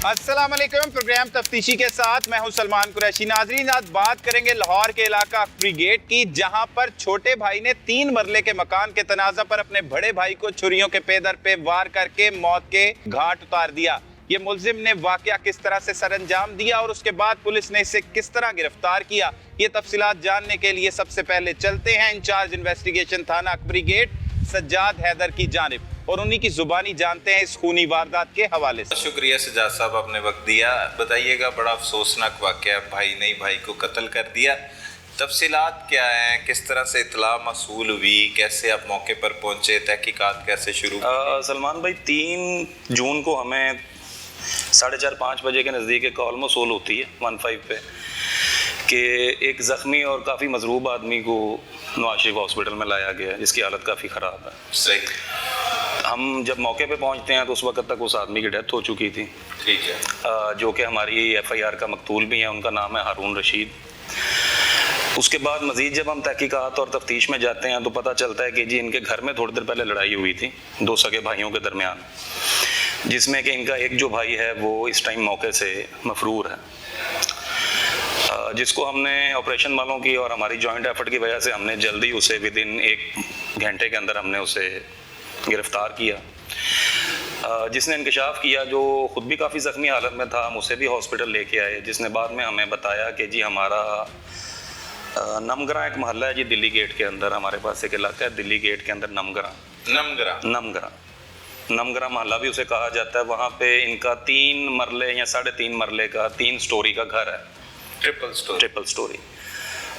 अस्सलाम वालेकुम। प्रोग्राम तफ्तीशी के साथ मैं हूं सलमान कुरैशी। नाजरीन, आज बात करेंगे लाहौर के इलाका अकबरी गेट की, जहां पर छोटे भाई ने 3 मरले के मकान के तनाजा पर अपने बड़े भाई को छुरियों के पेदर पे वार करके मौत के घाट उतार दिया। ये मुल्जिम ने वाकया किस तरह से सरअंजाम दिया और उसके बाद पुलिस ने इसे किस तरह गिरफ्तार किया, ये तफसीलात जानने के लिए सबसे पहले चलते हैं इंचार्ज इन्वेस्टिगेशन थाना अकबरी गेट सज्जाद हैदर की जानिब और उन्हीं की जुबानी जानते हैं इस खूनी वारदात के हवाले से। शुक्रिया सज्जाद साहब, आपने वक्त दिया। बताइएगा, बड़ा अफसोसनाक वाकया, भाई ने भाई को कत्ल कर दिया। तफसीलात क्या हैं, किस तरह से इतला मसूल हुई, कैसे आप मौके पर पहुंचे, तहकीकात कैसे शुरू? सलमान भाई, 3 जून को हमें 4:30-5 बजे के नज़दीक एक कॉल मौसूल होती है 15 पे कि एक ज़ख्मी और काफ़ी मजरूब आदमी को नवाज शरीफ हॉस्पिटल में लाया गया है, जिसकी हालत काफ़ी ख़राब है। सही। हम जब मौके पे पहुंचते हैं तो उस वक्त तक उस आदमी की डेथ हो चुकी थी। ठीक है। जो कि हमारी FIR का मकतूल भी है, उनका नाम है हारून रशीद। उसके बाद मज़ीद जब हम तहकीकात और तफ्तीश में जाते हैं तो पता चलता है कि जी इनके घर में थोड़ी देर पहले लड़ाई हुई थी 2 सगे भाइयों के दरमियान, जिसमें कि इनका एक जो भाई है वो इस टाइम मौके से मफरूर है, जिसको हमने ऑपरेशन वालों की और हमारी जॉइंट एफर्ट की वजह से हमने जल्दी उसे विदिन 1 घंटे के अंदर हमने उसे गिरफ्तार किया। जिसने इंकशाफ किया, जो ख़ुद भी काफ़ी ज़ख्मी हालत में था, हम उसे भी हॉस्पिटल लेके आए, जिसने बाद में हमें बताया कि जी हमारा नमगरा एक मोहल्ला है जी दिल्ली गेट के अंदर, हमारे पास एक इलाका है दिल्ली गेट के अंदर नमगरा मोहल्ला भी उसे कहा जाता है। वहाँ पे इनका 3 मरले या 3.5 मरले का 3 स्टोरी का घर है, ट्रिपल स्टोरी।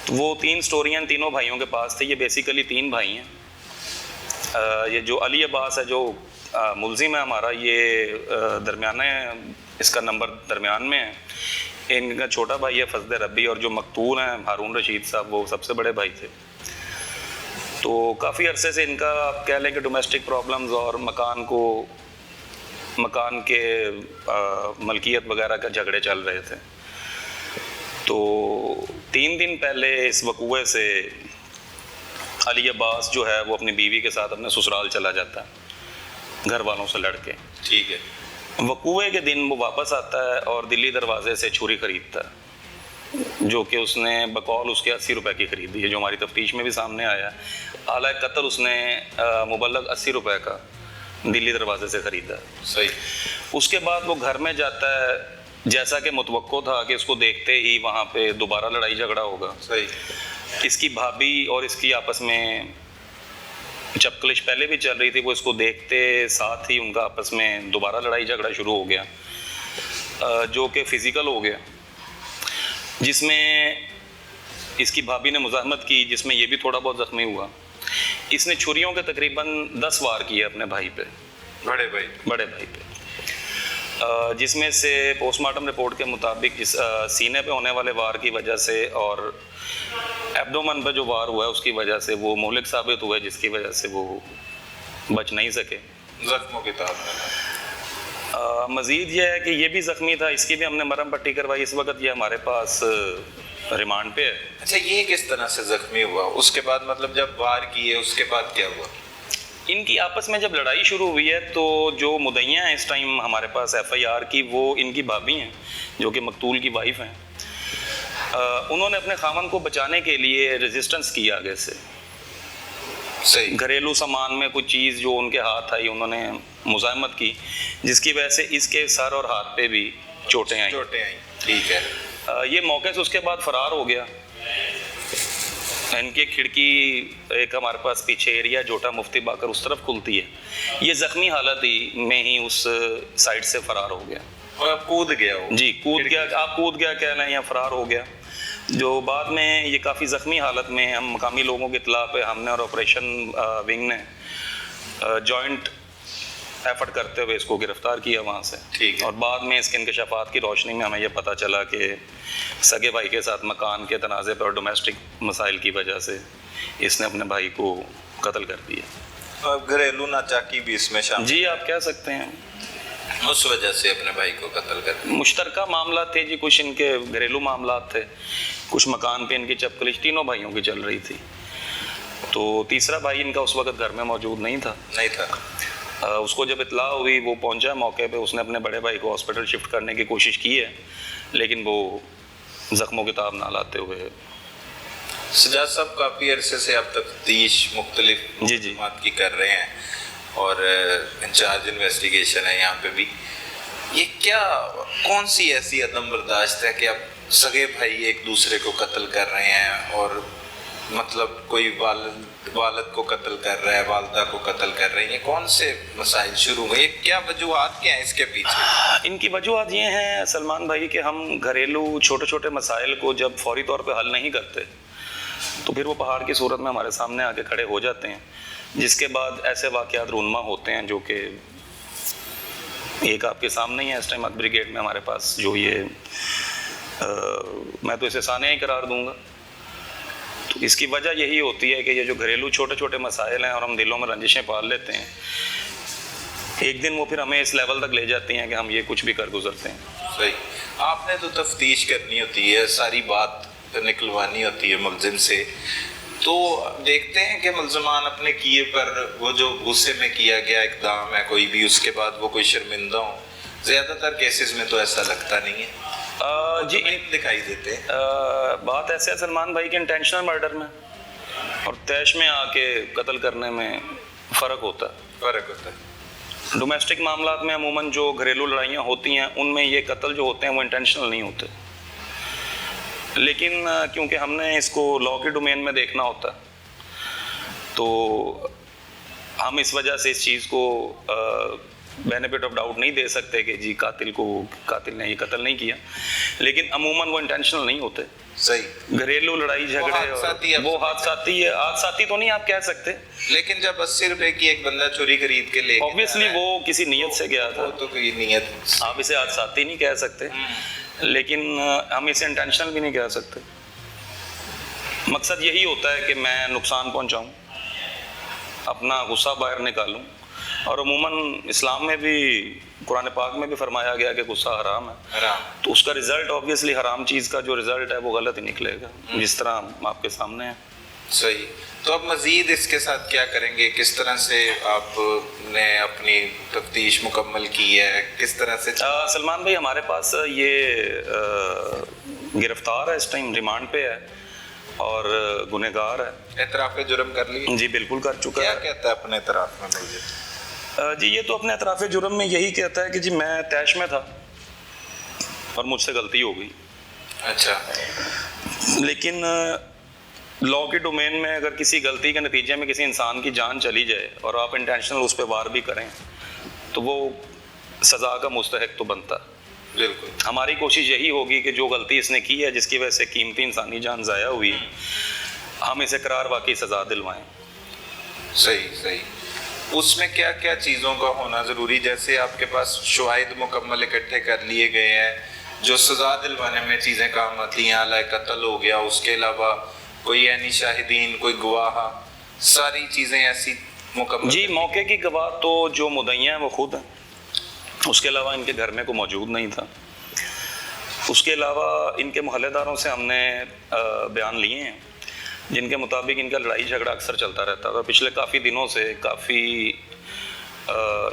तो वो 3 स्टोरियाँ तीनों भाइयों के पास थे। ये बेसिकली 3 भाई हैं। ये जो अली अब्बास है, जो मुल्जिम है हमारा, ये दरमियाना है, इसका नंबर दरमियान में है। इनका छोटा भाई है फजल रब्बी, और जो मकतूल हैं हारून रशीद साहब, वो सबसे बड़े भाई थे। तो काफ़ी अरसे से इनका आप कह लें कि डोमेस्टिक प्रॉब्लम्स और मकान के मलकियत वगैरह का झगड़े चल रहे थे। तो 3 दिन पहले इस वकूए से अली अब्बास जो है वो अपनी बीवी के साथ अपने ससुराल चला जाता है घर वालों से लड़के। ठीक है। वकूए के दिन वो वापस आता है और दिल्ली दरवाजे से छुरी खरीदता है, जो कि उसने बकौल उसके 80 रुपए की खरीदी है, जो हमारी तफ्तीश में भी सामने आया। आला कत्ल उसने मुबल्लग 80 रुपए का दिल्ली दरवाजे से खरीदा। सही। उसके बाद वो घर में जाता है, जैसा कि मुतवक्को था कि उसको देखते ही वहाँ पे दोबारा लड़ाई झगड़ा होगा। सही। इसकी भाभी और इसकी आपस में चपकलिश पहले भी चल रही थी, वो इसको देखते साथ ही उनका आपस में दोबारा लड़ाई झगड़ा शुरू हो गया, जो कि फिज़िकल हो गया, जिसमें इसकी भाभी ने मुज़ाहमत की, जिसमें ये भी थोड़ा बहुत ज़ख्मी हुआ। इसने छुरियों के तकरीबन 10 वार किए अपने भाई पे, बड़े भाई पे, जिसमें से पोस्टमार्टम रिपोर्ट के मुताबिक जिस सीने पे होने वाले वार की वजह से और एब्डोमेन पे जो वार हुआ है उसकी वजह से वो मोहलिक साबित हुआ है, जिसकी वजह से वो बच नहीं सके जख्मों की तादाद। मज़ीद ये है कि ये भी ज़ख्मी था, इसकी भी हमने मरहम पट्टी करवाई। इस वक्त ये हमारे पास रिमांड पे है। अच्छा, ये किस तरह से जख्मी हुआ? उसके बाद मतलब जब वार किए उसके बाद क्या हुआ? इनकी आपस में जब लड़ाई शुरू हुई है तो जो मुद्दइयाँ हैं इस टाइम हमारे पास FIR की, वो इनकी भाभी हैं जो कि मकतूल की वाइफ हैं। उन्होंने अपने खामन को बचाने के लिए रेजिस्टेंस किया आगे से। सही। घरेलू सामान में कुछ चीज़ जो उनके हाथ आई, उन्होंने मुज़ाहमत की, जिसकी वजह से इसके सर और हाथ पे भी चोटें आई। ठीक है। ये मौके से उसके बाद फ़रार हो गया। इनकी खिड़की एक हमारे पास पीछे एरिया जोटा मुफ्ती बाकर उस तरफ खुलती है, ये ज़ख्मी हालत ही में ही उस साइड से फ़रार हो गया और कूद गया वो? जी, कूद गया कह लें या फ़रार हो गया। जो बाद में ये काफ़ी ज़ख्मी हालत में, हम मकामी लोगों की इत्तला पे हमने और ऑपरेशन विंग ने जॉइंट एफर्ट करते हुए इसको गिरफ्तार किया वहाँ से। ठीक है। और बाद में इसके इंकशाफात की रोशनी में हमें यह पता चला कि सगे भाई के साथ मकान के तनाज़े पर और डोमेस्टिक मसाइल की वजह से इसने अपने भाई को कत्ल कर दिया। और घरेलू नाचाकी भी इसमें शामिल? जी, आप कह सकते हैं। उस वजह से अपने भाई को कत्ल कर दिया। मुश्तरका मामला थे जी, कुछ इनके घरेलू मामला थे, कुछ मकान पे इनकी चपकलिश तीनों भाइयों की चल रही थी। तो तीसरा भाई इनका उस वक्त घर में मौजूद नहीं था। उसको जब इत्ला हुई वो पहुंचा मौके पे, उसने अपने बड़े भाई को हॉस्पिटल शिफ्ट करने की कोशिश की है, लेकिन वो ज़ख्मों की ताब ना लाते हुए। सजाद साहब, काफ़ी अरसे से आप तफ्तीश मुख्तलिफ जी बात की कर रहे हैं और इंचार्ज इन्वेस्टिगेशन है यहाँ पे भी। ये क्या, कौन सी ऐसी अदम बर्दाश्त है कि आप सगे भाई एक दूसरे को कत्ल कर रहे हैं, और मतलब कोई वालिद को कत्ल कर रहा है, वालदा को कत्ल कर रहे हैं, ये कौन से मसाइल शुरू हुए, क्या वजूहात क्या हैं इसके पीछे? इनकी वजूहात ये हैं सलमान भाई कि हम घरेलू छोटे छोटे मसाइल को जब फौरी तौर पे हल नहीं करते तो फिर वो पहाड़ की सूरत में हमारे सामने आके खड़े हो जाते हैं, जिसके बाद ऐसे वाक़यात रूनमा होते हैं जो कि एक आपके सामने ही है इस टाइम ब्रिगेड में हमारे पास, जो ये मैं तो इसे सानिया ही करार दूंगा। तो इसकी वजह यही होती है कि ये जो घरेलू छोटे छोटे मसाइल हैं और हम दिलों में रंजिशें पाल लेते हैं, एक दिन वो फिर हमें इस लेवल तक ले जाती हैं कि हम ये कुछ भी कर गुजरते हैं। सही, आपने तो तफ्तीश करनी होती है, सारी बात निकलवानी होती है मुलजिम से, तो देखते हैं कि मुलजमान अपने किए पर वो जो गुस्से में किया गया इकदाम है कोई भी, उसके बाद वो कोई शर्मिंदा हो। ज़्यादातर केसेस में तो ऐसा लगता नहीं है, जी नहीं दिखाई देते। बात ऐसे है सलमान भाई के इंटेंशनल मर्डर में और तैश में आके कत्ल करने में फ़र्क होता है। डोमेस्टिक मामलात में अमूमन जो घरेलू लड़ाइयाँ होती हैं उनमें ये कत्ल जो होते हैं वो इंटेंशनल नहीं होते, लेकिन क्योंकि हमने इसको लॉ के डोमेन में देखना होता तो हम इस वजह से इस चीज़ को बेनिफिट ऑफ डाउट नहीं दे सकते कि जी कातिल ने ये कत्ल नहीं किया, लेकिन अमूमन वो इंटेंशनल नहीं होते। सही, घरेलू लड़ाई झगड़े वो हादसाती है, हादसाती तो नहीं आप कह सकते, लेकिन जब 80 रुपए की एक बंदा चोरी खरीद के ले, ऑब्वियसली वो किसी नीयत से गया था, तो कोई नीयत, आप इसे हादसाती नहीं कह सकते, लेकिन हम इसे इंटेंशनल भी नहीं कह सकते। मकसद यही होता है कि मैं नुकसान पहुंचाऊं, अपना गुस्सा बाहर निकालूं, और अमूमन इस्लाम में भी, कुरान पाक में भी फरमाया गया कि गुस्सा हराम है, तो उसका रिजल्ट ऑब्वियसली हराम चीज़ का जो रिजल्ट है वो गलत ही निकलेगा, जिस तरह आपके सामने है। सही, तो अब मज़ीद इसके साथ क्या करेंगे, किस तरह से आपने अपनी तफ्तीश मुकम्मल की है, किस तरह से? सलमान भाई हमारे पास ये गिरफ्तार है, इस टाइम रिमांड पे है और गुनहगार है। एतराफ़ जुर्म कर ली? जी बिल्कुल कर चुका है। क्या कहता है अपने एतराफ़ में मुझे? जी ये तो अपने एतराफ़ जुर्म में यही कहता है कि जी मैं तैश में था और मुझसे गलती हो गई। अच्छा, लेकिन लॉ के डोमेन में अगर किसी गलती के नतीजे में किसी इंसान की जान चली जाए और आप इंटेंशनल उस पर वार भी करें तो वो सज़ा का मुस्तहक तो बनता है। बिल्कुल, हमारी कोशिश यही होगी कि जो गलती इसने की है, जिसकी वजह से कीमती इंसानी जान ज़ाया हुई, हम इसे करार वाकई सज़ा दिलवाएं। सही सही, उसमें क्या क्या चीज़ों का होना ज़रूरी, जैसे आपके पास शवाहिद मुकम्मल इकट्ठे कर लिए गए हैं जो सज़ा दिलवाने में चीज़ें काम आती हैं, अला कत्ल हो गया, उसके अलावा कोई ऐनी शाहिदीन, कोई गवाह, सारी चीज़ें ऐसी मुकम्मल? जी मौके की गवाह तो जो मुद्दईयाँ हैं वो खुद हैं, उसके अलावा इनके घर में कोई मौजूद नहीं था। उसके अलावा इनके मोहल्लेदारों से हमने बयान लिए हैं जिनके मुताबिक इनका लड़ाई झगड़ा अक्सर चलता रहता था, पिछले काफ़ी दिनों से काफ़ी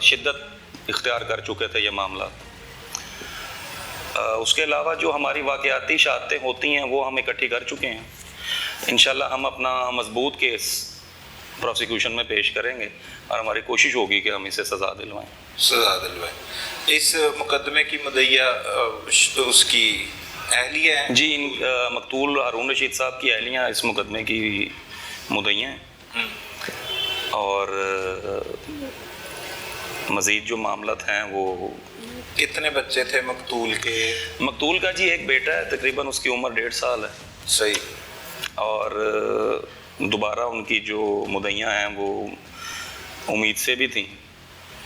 शिद्दत इख्तियार कर चुके थे ये मामला। उसके अलावा जो हमारी वाक़याती शहादतें होती हैं वो हम इकट्ठी कर चुके हैं। इंशाल्लाह हम अपना मजबूत केस प्रोसिक्यूशन में पेश करेंगे और हमारी कोशिश होगी कि हम इसे सज़ा दिलवाएं। सज़ा दिलवाएं। इस मुकदमे की मुद्दईया उसकी अहलिया है? जी मकतूल हारून रशीद साहब की अहलियाँ इस मुकदमे की मुद्दईयाँ हैं और मज़ीद जो मामलात हैं वो। कितने बच्चे थे मकतूल के? मकतूल का जी एक बेटा है, तकरीबन उसकी उम्र 1.5 साल है। सही। और दोबारा उनकी जो मुद्दईयाँ हैं वो उम्मीद से भी थी।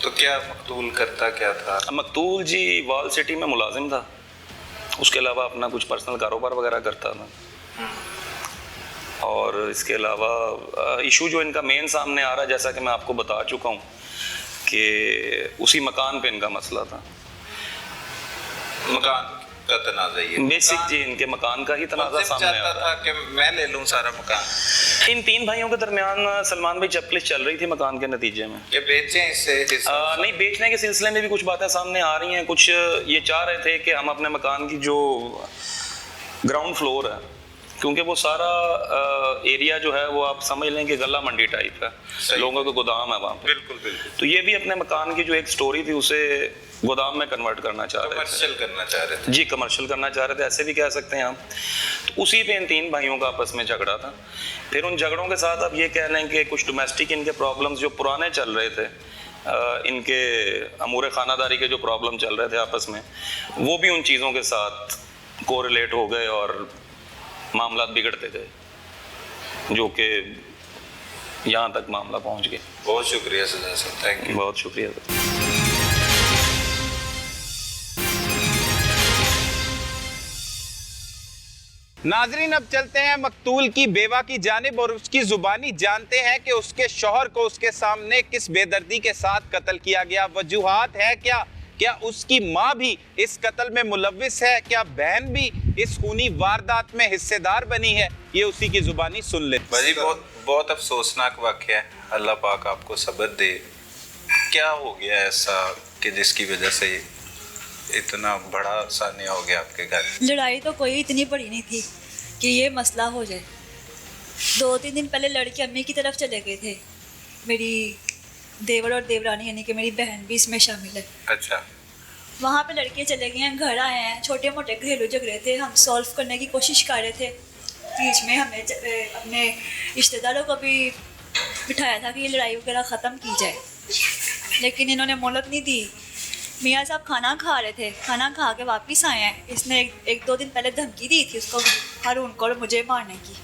तो क्या मकतूल करता क्या था? मकतूल जी वाल सिटी में मुलाजिम था, उसके अलावा अपना कुछ पर्सनल कारोबार वगैरह करता था। और इसके अलावा इशू जो इनका मेन सामने आ रहा है, जैसा कि मैं आपको बता चुका हूँ कि उसी मकान पे इनका मसला था। मकान का तनाज़ा ये बेसिक जी इनके मकान का ही तनाज़ा सामने आ चाहता रहा था कि मैं ले लूं सारा मकान, है। इन तीन भाइयों के दरमियान सलमान भाई चपलिश चल रही थी मकान के नतीजे में। कि बेचें इससे नहीं, बेचने के सिलसिले में भी कुछ बातें सामने आ रही हैं। कुछ ये चाह रहे थे कि हम अपने मकान की जो ग्राउंड फ्लोर है, क्योंकि वो सारा एरिया जो है वो आप समझ लें कि गला मंडी टाइप है, लोगों के गोदाम है वहाँ पे। बिल्कुल बिल्कुल। तो ये भी अपने मकान की जो एक स्टोरी थी उसे गोदाम में कन्वर्ट करना चाह रहे थे, कमर्शियल करना चाह रहे थे जी, कमर्शियल करना चाह रहे थे, ऐसे भी कह सकते हैं हम। तो उसी पे इन तीन भाइयों का आपस में झगड़ा था। फिर उन झगड़ों के साथ अब ये कह लें कि कुछ डोमेस्टिक इनके प्रॉब्लम्स जो पुराने चल रहे थे, इनके अमूर खानादारी के जो प्रॉब्लम चल रहे थे आपस में, वो भी उन चीज़ों के साथ कोरिलेट हो गए और मामला बिगड़ते गए, जो कि यहाँ तक मामला पहुँच गया। बहुत शुक्रिया सजा साहब, थैंक यू। बहुत शुक्रिया। नाजरीन, अब चलते हैं मकतूल की बेवा की जानिब और उसकी जुबानी जानते हैं कि उसके शौहर को उसके सामने किस बेदर्दी के साथ कत्ल किया गया। वजूहात है क्या उसकी माँ भी इस कत्ल में मुलव्विस है? क्या बहन भी इस खूनी वारदात में हिस्सेदार बनी है? ये उसी की जुबानी सुन ले। भाजी बहुत अफसोसनाक वाक़या है, अल्लाह पाक आपको सब्र दे। क्या हो गया ऐसा कि जिसकी वजह से इतना बड़ा सानिया हो गया आपके घर? लड़ाई तो कोई इतनी बड़ी नहीं थी कि ये मसला हो जाए। 2-3 दिन पहले लड़के अम्मी की तरफ चले गए थे। मेरी देवर और देवरानी यानी कि मेरी बहन भी इसमें शामिल है। अच्छा। वहाँ पे लड़के चले गए हैं, घर आए हैं, छोटे मोटे घरेलू झगड़े थे, हम सॉल्व करने की कोशिश कर रहे थे। बीच में हमने अपने रिश्तेदारों को भी बिठाया था कि ये लड़ाई वगैरह ख़त्म की जाए, लेकिन इन्होंने मोहलत नहीं दी। मियाँ साहब खाना खा रहे थे, खाना खा के वापस आए हैं। इसने एक दो दिन पहले धमकी दी थी उसको, हारून को, मुझे मारने की।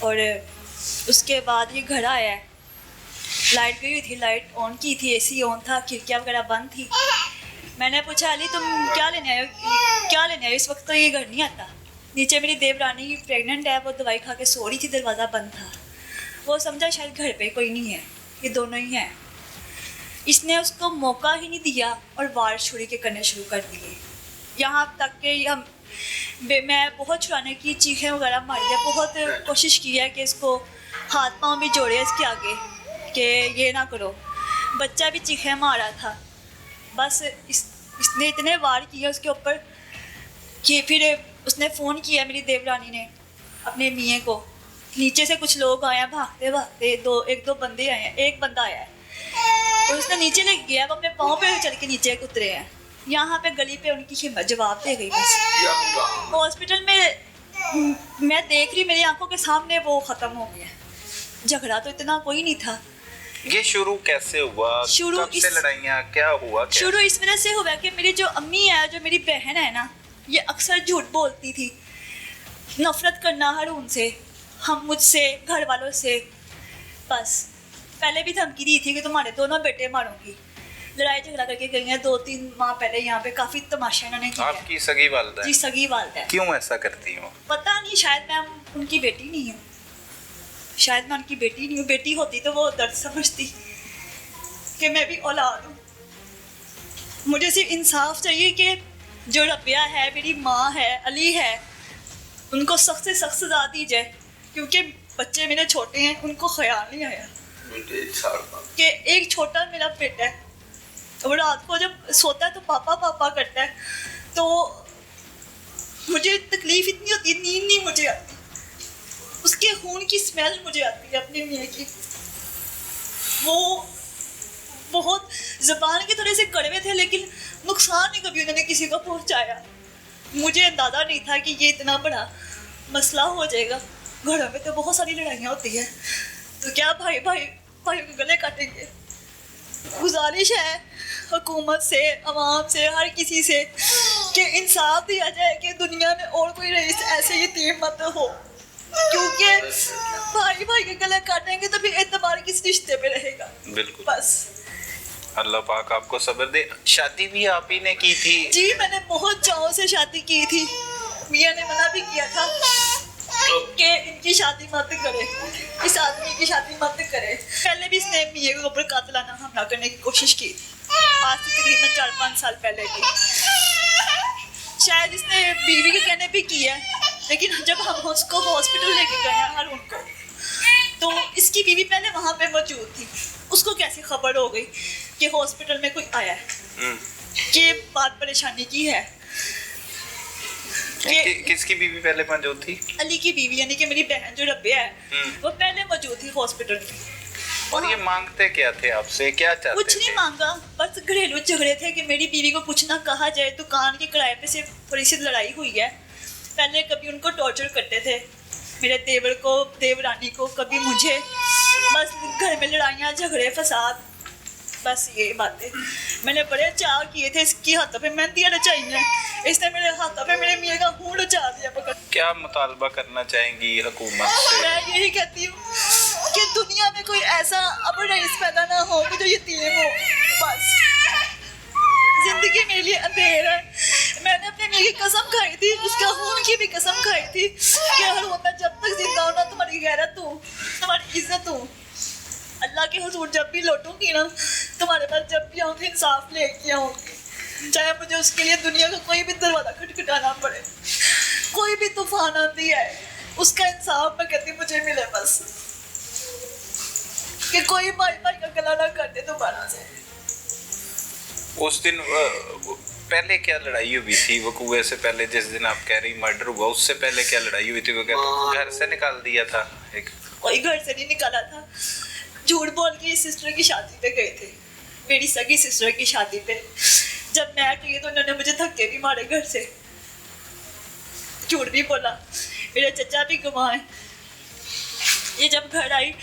और उसके बाद ये घर आया है, लाइट गई हुई थी, लाइट ऑन की थी, एसी ऑन था, खिड़कियाँ वगैरह बंद थी। मैंने पूछा, अली तुम क्या लेने आए हो? इस वक्त तो ये घर नहीं आता। नीचे मेरी देवरानी प्रेग्नेंट है, वो दवाई खा के सो रही थी, दरवाज़ा बंद था। वो समझा शायद घर पे कोई नहीं है, ये दोनों ही हैं। इसने उसको मौका ही नहीं दिया और वार छुरी के करने शुरू कर दिए। यहाँ तक कि मैं बहुत छुड़ाने की चीखें वगैरह मारी है, बहुत कोशिश की है कि इसको हाथ पाँव भी जोड़े इसके आगे कि ये ना करो। बच्चा भी चीखें मारा था। बस इसने इतने वार किए उसके ऊपर कि फिर उसने फ़ोन किया मेरी देवरानी ने अपने मियाँ को। नीचे से कुछ लोग आए हैं भागते भागते, एक दो बंदे आए हैं, एक बंदा आया है और उसने नीचे ले गया, वो अपने पाँव पे चल के नीचे उतरे हैं। यहाँ पे गली पे उनकी हिम्मत जवाब दे गई। बस हॉस्पिटल में मैं देख रही, मेरी आंखों के सामने वो ख़त्म हो गया। झगड़ा तो इतना कोई नहीं था। ये शुरू कैसे हुआ? कब से लड़ाइयाँ, क्या हुआ? शुरू इस वजह से हुआ कि मेरी जो अम्मी है, जो मेरी बहन है ना, ये अक्सर झूठ बोलती थी, नफरत करना हारून से, हम मुझसे, घर वालों से। बस पहले भी धमकी दी थी कि तुम्हारे दोनों बेटे मारूंगी। लड़ाई झगड़ा करके गई हैं 2-3 माह पहले। यहाँ पे काफ़ी तमाशा इन्होंने किया। आपकी सगी वालिदा? जी, सगी वालिदा। क्यों ऐसा करती हूँ? पता नहीं, शायद मैं उनकी बेटी नहीं हूँ, शायद मैं उनकी बेटी नहीं हूँ। बेटी होती तो वो दर्द समझती कि मैं भी औलाद हूँ। मुझे सिर्फ इंसाफ चाहिए कि जो रबिया है, मेरी माँ है, अली है, उनको सख्त से सख्त सजा दी जाए, क्योंकि बच्चे मेरे छोटे हैं, उनको ख्याल नहीं आया कि एक छोटा मेरा बेटा है, वो रात को जब सोता है तो पापा पापा करता है, तो मुझे तकलीफ इतनी होती है, नींद नहीं मुझे आती, उसके खून की स्मेल मुझे आती है अपने मियाँ की। वो बहुत ज़बान के थोड़े से कड़वे थे, लेकिन नुकसान नहीं कभी उन्होंने किसी को पहुँचाया। मुझे अंदाज़ा नहीं था कि ये इतना बड़ा मसला हो जाएगा। घरों में तो बहुत सारी लड़ाइयाँ होती हैं, तो क्या भाई को गले काटेंगे। गुजारिश है हुकूमत से, अवाम से, हर किसी से कि इंसाफ दिया जाए कि दुनिया में और कोई रईस ऐसे यतीम मत हो, क्योंकि भाई के गले काटेंगे तो फिर एतबार किस रिश्ते पे रहेगा। बिल्कुल। बस अल्लाह पाक आपको सब्र दे। शादी भी आप ही ने की थी? जी, मैंने बहुत चाव से शादी की थी। मियाँ ने मना भी किया था कि इनकी शादी मत करे, इस आदमी की शादी मत करे। पहले भी इसने मियाँ के ऊपर कातिलाना हमला करने की कोशिश की थी, आज से तकरीबन 4-5 साल पहले की। शायद इसने बीवी के कहने पे किया है, लेकिन जब हम उसको हॉस्पिटल लेके गए हैं हारून को, तो इसकी बीवी पहले वहाँ पे मौजूद थी। उसको कैसे खबर हो गई कि हॉस्पिटल में कोई आया है, कि बात परेशानी की है। किसकी बीवी पहले मौजूद थी? अली की बीवी, यानी कि मेरी बहन जो रबिया है, वो पहले मौजूद थी हॉस्पिटल में। और ये मांगते क्या थे आपसे, क्या चाहते कुछ नहीं थे? मांगा, बस घरेलू झगड़े थे कि मेरी बीवी को कुछ ना कहा जाए। दुकान के किराए पे से थोड़ी सी लड़ाई हुई है। पहले कभी उनको टॉर्चर करते थे, मेरे देवर को, देवरानी को, कभी मुझे। बस घर में लड़ाइयाँ, झगड़े, फसाद, बस ये बातें। मैंने बड़े चाव किए थे इसकी हाथों पे मेहंदियाँ रचाई हैं, इसने मेरे हाथों पे मेरे मियाँ का हूँ रचा दिया पकड़। क्या मुतालबा करना चाहेंगी हुकूमत से? मैं यही कहती हूँ कि दुनिया में कोई ऐसा अब रईस पैदा ना हो कि जो यतीम हो। बस जिंदगी मेरे लिए अंधेर है। मैंने अपने मियाँ की कसम खाई थी, उसका खून की भी कसम खाई थी कि हर होता जब तक जिंदा होना तुम्हारी गैरत हो, तुम्हारी इज्जत हो। अल्लाह के हुजूर जब भी लौटूंगी ना, तुम्हारे पास जब भी आऊँगी इंसाफ लेके आऊँगी, चाहे मुझे उसके लिए दुनिया का कोई भी दरवाजा खटखटाना पड़े, कोई भी तूफान आती है, उसका इंसाफ मैं कहती मुझे मिले। बस कि कोई भाई भाई का गला ना कर दे दोबारा से। उस दिन पहले क्या लड़ाई हुई थी वकूए से पहले? जिस दिन आप कह रही मर्डर हुआ, उससे पहले क्या लड़ाई हुई थी? वो घर से निकाल दिया था? कोई घर से नहीं निकाला था, झूठ बोल के सिस्टर की शादी पे गए थे, मेरी सगी सिस्टर की शादी पे। जब मैं गई तो उन्होंने मुझे धक्के भी मारे घर से, झूठ भी बोला। मेरे चचा भी गवाह हैं। ये जब घर आई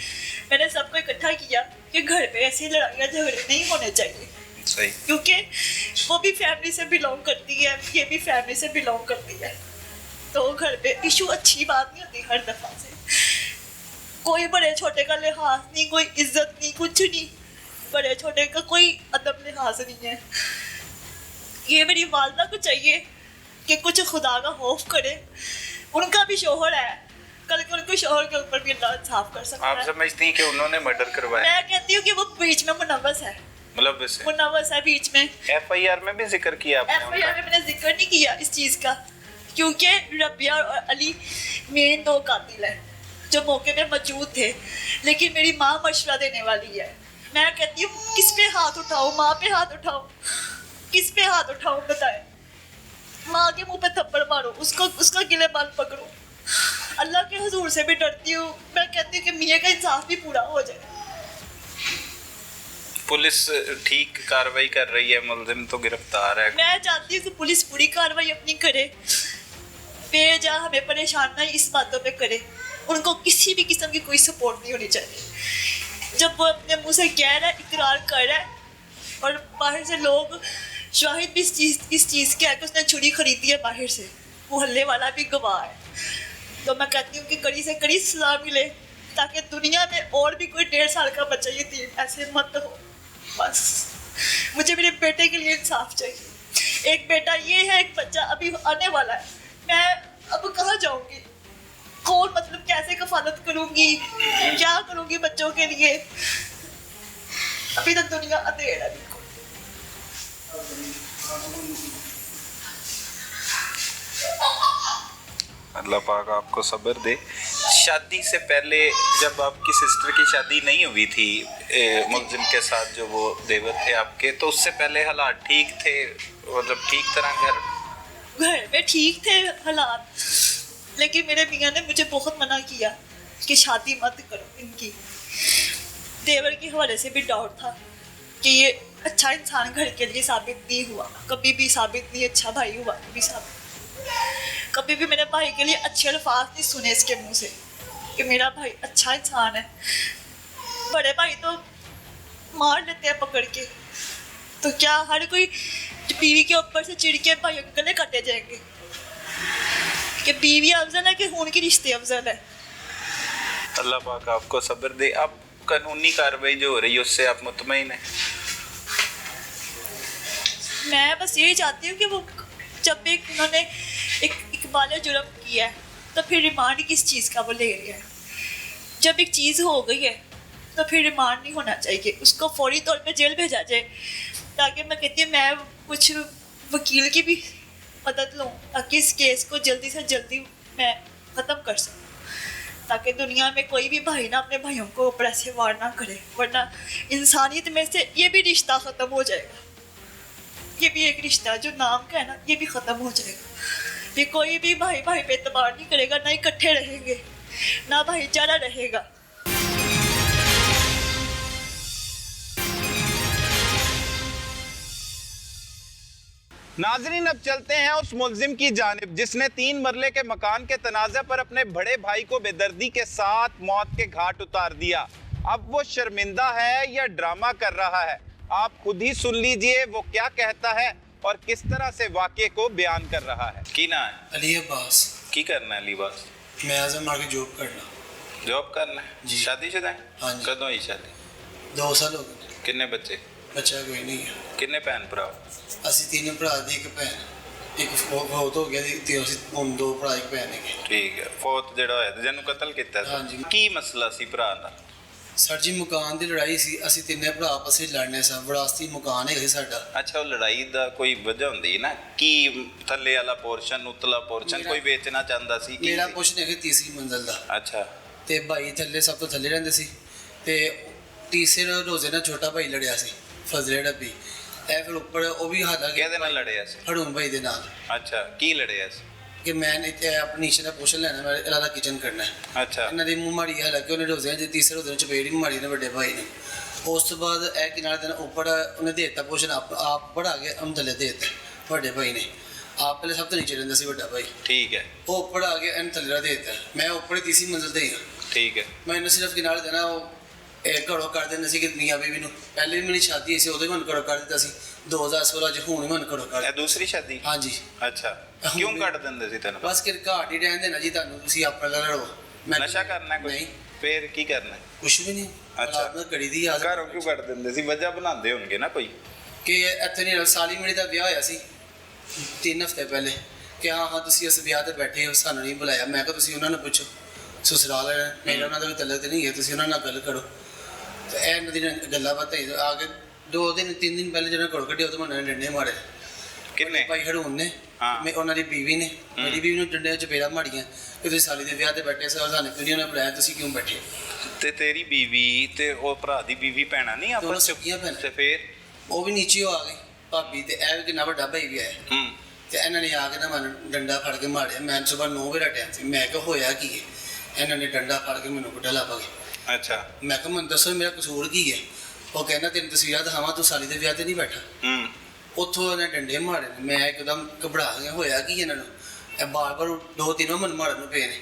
मैंने सबको इकट्ठा किया कि घर पे ऐसी लड़ाइयाँ झगड़े नहीं होने चाहिए। सही। क्योंकि वो भी फैमिली से बिलोंग करती है, ये भी फैमिली से बिलोंग करती है, तो घर पे इशू अच्छी बात नहीं होती हर दफा से। कोई बड़े छोटे का लिहाज नहीं, कोई इज्जत नहीं, कुछ नहीं, बड़े छोटे का कोई अदब लिहाज नहीं है। ये मेरी वालदा को चाहिए कि कुछ खुदा का खौफ करे। उनका भी शोहर है, कल को उनको शोहर के ऊपर भी अल्लाह इंसाफ कर सकता है। आप समझती हैं कि उन्होंने मर्डर करवाया? मैं कहती हूँ कि वो बीच में मुनव्वस है, मुनव्वस है बीच में। एफआईआर में भी जिक्र किया आपने? एफआईआर में मैंने जिक्र नहीं किया इस चीज़ का, क्योंकि रबिया और अली मेन दो कातिल हैं जो मौके पे मौजूद थे। लेकिन मेरी माँ मशवरा देने वाली है। मैं कहती हूँ किस पे हाथ उठाऊँ? माँ पे हाथ उठाऊँ? किस पे हाथ उठाऊँ बताए? माँ के मुंह पे थप्पड़ मारो, उसका गिले बाल पकड़ो। अल्लाह के हुजूर से भी डरती हूँ। मैं कहती हूँ कि मियाँ का इंसाफ भी पूरा हो जाए। पुलिस ठीक कार्रवाई कर रही है, मुलजिम तो गिरफ्तार है। मैं चाहती हूँ कि पुलिस पूरी कार्रवाई अपनी करे, बेजा हमें परेशान ना इस बातों पे करे। उनको किसी भी किस्म की कोई सपोर्ट नहीं होनी चाहिए। जब वो अपने मुंह से कह रहा है, इकरार कर रहा है, और बाहर से लोग शाहिद भी इस चीज़ के है कि उसने छुरी खरीदी है बाहर से, मोहल्ले वाला भी गवाह है। तो मैं कहती हूँ कि कड़ी से कड़ी सजा मिले, ताकि दुनिया में और भी कोई 1.5 साल का बच्चा यतीम ऐसे मत हो। बस मुझे मेरे बेटे के लिए इंसाफ चाहिए। एक बेटा ये है, एक बच्चा अभी आने वाला है। मैं अब कहाँ जाऊँगी? कौन, मतलब कैसे कफालत करूँगी? क्या करूँगी बच्चों के लिए? अभी तक दुनिया अंधेर है बिल्कुल। अल्लाह पाक आपको सब्र दे। शादी से पहले जब आपकी सिस्टर की शादी नहीं हुई थी मुलजिम के साथ, जो वो देवर थे आपके, तो उससे पहले हालात ठीक थे? मतलब ठीक तरह घर में ठीक थे हालात, लेकिन मेरे मियाँ ने मुझे बहुत मना किया कि शादी मत करो इनकी। देवर के हवाले से भी डाउट था कि ये अच्छा इंसान घर के लिए साबित नहीं हुआ, कभी भी साबित नहीं अच्छा भाई हुआ, कभी भी मेरे भाई के लिए अच्छे अल्फाज नहीं सुने इसके मुंह से कि मेरा भाई अच्छा इंसान है। बड़े भाई तो मार लेते हैं पकड़ के, तो क्या हर कोई बीवी के ऊपर से चिढ़ के भाई गले काटे जाएंगे कि बीवी अफजल है कि खून की रिश्ते अफजल है? अल्लाह पाक आपको सब्र दे। अब कानूनी कार्रवाई जो हो रही है उससे आप मुतमईन हैं? मैं बस यही चाहती हूँ कि वो जब भी उन्होंने एक इकबाल जुर्म किया है तो फिर रिमांड किस चीज़ का वो ले रही है? जब एक चीज़ हो गई है तो फिर रिमांड नहीं होना चाहिए, उसको फौरी तौर पे जेल भेजा जाए। ताकि मैं कहती हूँ, मैं कुछ वकील की भी मदद लूँ ताकि इस केस को जल्दी से जल्दी मैं ख़त्म कर सकूँ, ताकि दुनिया में कोई भी भाई ना अपने भाइयों को ऊपर ऐसे वार ना करे, वरना इंसानियत में से ये भी रिश्ता ख़त्म हो जाएगा। ये भी एक रिश्ता जो नाम का है ना, ये भी ख़त्म हो जाएगा। ये कोई भी भाई भाई पे एतबार नहीं करेगा, ना इकट्ठे रहेंगे, ना भाईचारा रहेगा। नाजरीन, अब चलते हैं उस मुलजिम की जानिब जिसने 3 मरले के मकान के तनाज़े पर अपने बड़े भाई को बेदर्दी के साथ मौत के घाट उतार दिया। अब वो शर्मिंदा है या ड्रामा कर रहा है, आप खुद ही सुन लीजिए वो क्या कहता है और किस तरह से वाक़े को बयान कर रहा है। की ना है अली अब्बास। की करना है अली अब्बास? मैं आजम आगे जॉब करना। जॉब करना है जी। शादीशुदा है? हाँ जी। कदों ही शादी? 2 साल हो गए। किन्ने बच्चे? बच्चा कोई नहीं है। किन्ने भैन भरा? ਅਸੀਂ 3 ਭਰਾ ਤੇ 1 ਭੈਣ। ਇੱਕ ਫੌਤ ਹੋ ਗਿਆ ਤੇ ਅਸੀਂ ਹੁਣ 2 ਭਰਾ 1 ਭੈਣ ਹੈਗੇ। ਠੀਕ ਹੈ। ਫੌਤ ਜਿਹੜਾ ਹੋਇਆ ਤੇ ਜਿਹਨੂੰ ਕਤਲ ਕੀਤਾ ਸੀ, ਹਾਂਜੀ। ਕੀ ਮਸਲਾ ਸੀ ਭਰਾ ਦਾ? ਸਰ ਜੀ ਮਕਾਨ ਦੀ ਲੜਾਈ ਸੀ, ਅਸੀਂ ਤਿੰਨੇ ਭਰਾ ਆਪਸ ਵਿੱਚ ਲੜਨੇ ਸਾਂ, ਵਿਰਾਸਤੀ ਮਕਾਨ ਹੈਗਾ ਸੀ ਸਾਡਾ। ਅੱਛਾ, ਉਹ ਲੜਾਈ ਦਾ ਕੋਈ ਵਜ੍ਹਾ ਹੁੰਦੀ ਹੈ ਨਾ, ਕੀ ਥੱਲੇ ਵਾਲਾ ਪੋਰਸ਼ਨ ਉਤਲਾ ਪੋਰਸ਼ਨ ਕੋਈ ਵੇਚਣਾ ਚਾਹੁੰਦਾ ਸੀ? ਕੀ ਮੇਰਾ ਸੀ? ਕੁਛ ਨਹੀਂ ਹੈ ਤੀਸਰੀ ਮੰਜ਼ਲ ਦਾ, ਅੱਛਾ। ਤੇ ਭਾਈ ਥੱਲੇ ਸਭ ਤੋਂ ਥੱਲੇ ਰਹਿੰਦੇ ਸੀ, ਤੇ ਤੀਸਰੇ ਰੋਜ਼ੇ ਨਾਲ ਛੋਟਾ ਭਾਈ ਲੜਿਆ ਸੀ ਫਜ਼ਲੇ ਡੱਬੀ। ਇਹ ਫਿਰ ਉੱਪਰ ਉਹ ਵੀ ਹਾਲਾ ਕਿਹਦੇ ਨਾਲ ਲੜਿਆ ਸੀ? ਹੜੂਮ ਭਾਈ ਦੇ ਨਾਲ, ਅੱਛਾ, ਕੀ ਲੜਿਆ ਸੀ? ਕਿ ਮੈਂ ਇੱਥੇ ਆਪਣੀ ਨੀਸ਼ੇ ਦਾ ਪੋਸ਼ਨ ਲੈਣਾ, ਮੈਂ ਇਹਨਾਂ ਦਾ ਕਿਚਨ ਕਰਨਾ ਹੈ। ਅੱਛਾ। ਇਹਨਾਂ ਦੀ ਮੂੰਹ ਮਾਰੀ ਹਾਲਾਂਕਿ ਉਹਨੇ ਰੋਜ਼ਿਆਂ ਦੇ ਤੀਸਰੇ ਰੋਜ਼ੇ ਚ ਚਪੇੜ ਹੀ ਮਾਰੀ ਨੇ ਵੱਡੇ ਭਾਈ ਨੇ। ਉਸ ਤੋਂ ਬਾਅਦ ਇਹ ਕਿਨਾਰੇ ਦਿਨ ਉੱਪਰ ਉਹਨੇ ਦੇ ਦਿੱਤਾ ਪੋਸ਼ਨ, ਆਪ ਬੜਾ ਕੇ ਅੰਦਰਲੇ ਦੇ ਦਿੱਤਾ ਵੱਡੇ ਭਾਈ ਨੇ। ਆਪ ਪਹਿਲੇ ਸਭ ਤੋਂ ਨੀਚੇ ਰਹਿੰਦਾ ਸੀ ਵੱਡਾ ਭਾਈ, ਠੀਕ ਹੈ। ਉਹ ਉੱਪਰ ਆ ਕੇ ਇਹਨੂੰ ਥੱਲੇ ਦੇ ਦਿੱਤਾ। ਮੈਂ ਉੱਪਰ ਹੀ ਤੀਸਰੀ ਮੰਜ਼ਿਲ ਤੇ ਹੀ ਹਾਂ। ਠੀਕ ਹੈ। ਮੈਨੂੰ ਸਿਰਫ ਕਿਨਾਰੇ ਦੇਣਾ ਉਹ ਇਹ ਘਰੋਂ ਕਰ ਦਿੰਦੇ ਸੀ ਕਿ ਮੀਆਂ ਬੀਵੀ ਨੂੰ। ਪਹਿਲੇ ਵੀ ਮੇਰੀ ਸ਼ਾਦੀ ਸੀ, ਉਦੋਂ ਹੀ ਮੈਨੂੰ ਘਰੋਂ ਕਰ ਦਿੱਤਾ ਸੀ 2016 ਚ, ਹੁਣ ਹੀ ਮੈਨੂੰ ਘਰੋਂ ਕਰ ਇਹ ਦੂਸਰੀ ਸ਼ਾਦੀ? ਹਾਂਜੀ। ਅੱਛਾ, ਕਿਉਂ ਕੱਢ ਦਿੰਦੇ ਸੀ ਤੈਨੂੰ? ਬਸ ਕਿ ਘਾਟ ਹੀ ਰਹਿਣ ਦੇਣਾ ਜੀ ਤੁਹਾਨੂੰ, ਤੁਸੀਂ ਆਪਣਾ ਲੜੋ। ਮੈਂ ਨਸ਼ਾ ਕਰਨਾ ਕੋਈ? ਨਹੀਂ, ਫੇਰ ਕੀ ਕਰਨਾ? ਕੁਛ ਵੀ ਨਹੀਂ। ਅੱਛਾ। ਰਾਤ ਨੂੰ ਘੜੀ ਦੀ ਯਾਦ ਘਰੋਂ ਕਿਉਂ ਕੱਢ ਦਿੰਦੇ ਸੀ? ਵਜ੍ਹਾ ਬਣਾਉਂਦੇ ਹੋਣਗੇ ਨਾ ਕੋਈ। ਕਿ ਇੱਥੇ ਨਹੀਂ, ਸਾਲੀ ਮੇਰੀ ਦਾ ਵਿਆਹ ਹੋਇਆ ਸੀ 3 ਹਫ਼ਤੇ ਪਹਿਲੇ, ਕਿ ਹਾਂ ਤੁਸੀਂ ਉਸ ਵਿਆਹ ਤੇ ਬੈਠੇ ਹੋ, ਸਾਨੂੰ ਨਹੀਂ ਬੁਲਾਇਆ। ਮੈਂ ਕਿਹਾ ਤੁਸੀਂ ਉਹਨਾਂ ਨੂੰ ਪੁੱਛੋ, ਸਸੁਰਾਲ ਹੈ ਮੇਰਾ, ਉਹਨਾਂ ਦਾ ਵੀ ਤਲਕ ਤੇ ਨਹੀਂ ਹੈ, ਤੁਸੀਂ ਉਹਨਾਂ ਨਾਲ ਗੱਲ ਕਰੋ। ਤੇ ਇਹ ਇਹਨਾਂ ਦੀ ਗੱਲਾਂ ਬਾਤਾਂ ਆ ਕੇ 2-3 ਦਿਨ ਪਹਿਲੇ ਜਦੋਂ ਘਰੋਂ ਕੱਢਿਆ ਉਦੋਂ ਮੈਨੂੰ ਡੰਡੇ ਮਾਰੇ। ਕਿੰਨੇ? ਭਾਈ ਹੜੂਨ ਨੇ, ਹਾਂ। ਮੈਂ ਉਹਨਾਂ ਦੀ ਬੀਵੀ ਨੇ, ਮੇਰੀ ਬੀਵੀ ਨੂੰ ਡੰਡੇ ਚਪੇੜਾਂ ਮਾਰੀਆਂ ਕਿ ਤੁਸੀਂ ਸਾਲੀ ਦੇ ਵਿਆਹ ਤੇ ਬੈਠੇ ਸੋ, ਸਾਨੂੰ ਕਿਉਂ ਨਹੀਂ ਉਹਨੇ ਬੁਲਾਇਆ, ਤੁਸੀਂ ਕਿਉਂ ਬੈਠੇ? ਤੇ ਤੇਰੀ ਬੀਵੀ ਤੇ ਉਹ ਭਰਾ ਦੀ ਬੀਵੀ ਭੈਣਾਂ ਨਹੀਂ ਦੋਨੋਂ ਆਪਸ ਸਕੀਆਂ ਭੈਣਾਂ। ਤੇ ਫੇਰ? ਉਹ ਵੀ ਨੀਚੇ ਆ ਗਈ ਭਾਬੀ, ਤੇ ਇਹ ਵੀ ਕਿੰਨਾ ਵੱਡਾ ਭਾਈ ਵੀ ਆਇਆ। ਹੂੰ। ਤੇ ਇਹਨਾਂ ਨੇ ਆ ਕੇ ਨਾ ਮੈਨੂੰ ਡੰਡਾ ਫੜ ਕੇ ਮਾਰਿਆ। ਮੈਂ ਸਵੇਰ 9 ਵਜੇ ਦਾ ਟਾਈਮ ਸੀ। ਮੈਂ ਕਿਹਾ ਹੋਇਆ ਕੀ ਹੈ? ਇਹਨਾਂ ਨੇ ਡੰਡਾ ਫੜ ਕੇ ਮੈਨੂੰ ਕੁੱਟਿਆ ਲੱਗ ਗਏ। ਅੱਛਾ। ਮੈਂ ਕਿਹਾ ਮੈਨੂੰ ਦੱਸੋ ਮੇਰਾ ਕਸੂਰ ਕੀ ਹੈ? ਉਹ ਕਹਿੰਦਾ ਤੈਨੂੰ ਤਸਵੀਰਾਂ ਦਿਖਾਵਾਂ, ਤੂੰ ਸਾਲੀ ਦੇ ਵਿਆਹ ਤੇ ਨਹੀਂ ਬੈਠਾ। ਹੂੰ। ਉੱਥੋਂ ਇਹਨੇ ਡੰਡੇ ਮਾਰੇ ਨੇ। ਮੈਂ ਇੱਕਦਮ ਘਬਰਾ ਗਿਆ, ਹੋਇਆ ਕੀ ਇਹਨਾਂ ਨੂੰ? ਇਹ ਬਾਰ-ਬਾਰ 2-3 ਵਾਰ ਮੈਨੂੰ ਮਾਰਨ ਨੂੰ ਪਏ ਨੇ।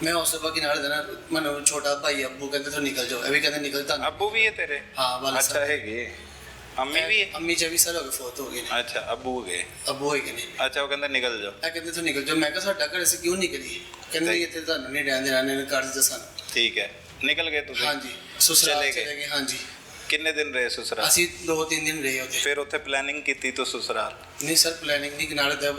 ਮੈਂ ਉਸ ਤੋਂ ਬਾਅਦ ਕਿਨਾਰੇ ਦੇਣਾ, ਮੈਨੂੰ ਛੋਟਾ ਭਾਈ ਅੱਬੂ ਕਹਿੰਦੇ ਤੂੰ ਨਿਕਲ ਜਾਓ, ਇਹ ਵੀ ਕਹਿੰਦੇ ਨਿਕਲ ਤੁਹਾਨੂੰ। ਅੱਬੂ ਵੀ ਹੈ ਤੇਰੇ? ਹਾਂ, ਵਾਲਾ ਅੱਛਾ, ਹੈਗੇ। ਅੰਮੀ ਵੀ ਹੈ? ਅੰਮੀ 24 ਸਾਲ ਹੋ ਗਏ ਫੌਤ ਹੋ ਗਏ ਨੇ। ਅੱਛਾ, ਅੱਬੂ ਗਏ। ਅੱਬੂ ਹੋਏ ਨੇ। ਅੱਛਾ, ਉਹ ਕਹਿੰਦਾ ਨਿਕਲ ਜਾਓ। ਇਹ ਕਹਿੰਦੇ ਤੂੰ ਨਿਕਲ ਜਾਓ। ਮੈਂ ਕਿਹਾ ਸਾਡਾ ਘਰ ਅਸੀਂ ਕਿਉਂ ਨਿਕਲੀਏ? ਕਹਿੰਦੇ ਨਹੀਂ, ਇੱਥੇ ਤੁਹਾਨੂੰ ਨਹੀਂ ਰਹਿਣ ਦੇਣਾ, ਇਹਨੇ ਕਰ ਦਿੱਤਾ ਸਾਨੂੰ। ਠੀਕ ਹੈ, ਨਿਕਲ ਗਏ ਤੁਸੀਂ? ਹਾਂਜੀ, ਸਸੁਰਾਲ ਚਲੇ ਗਏ। ਹਾਂਜੀ। ਕਿੰਨੇ ਦਿਨ ਰਹੇ ਸਸੁਰਾਲ? ਅਸੀਂ 2-3 ਦਿਨ ਰਹੇ ਉੱਥੇ। ਫਿਰ ਉੱਥੇ ਪਲੈਨਿੰਗ ਕੀਤੀ ਤੂੰ ਸਸੁਰਾਲ? ਨਹੀਂ ਸਰ, ਪਲੈਨਿੰਗ ਨਹੀਂ। ਕਿਨਾਰੇ ਤੇ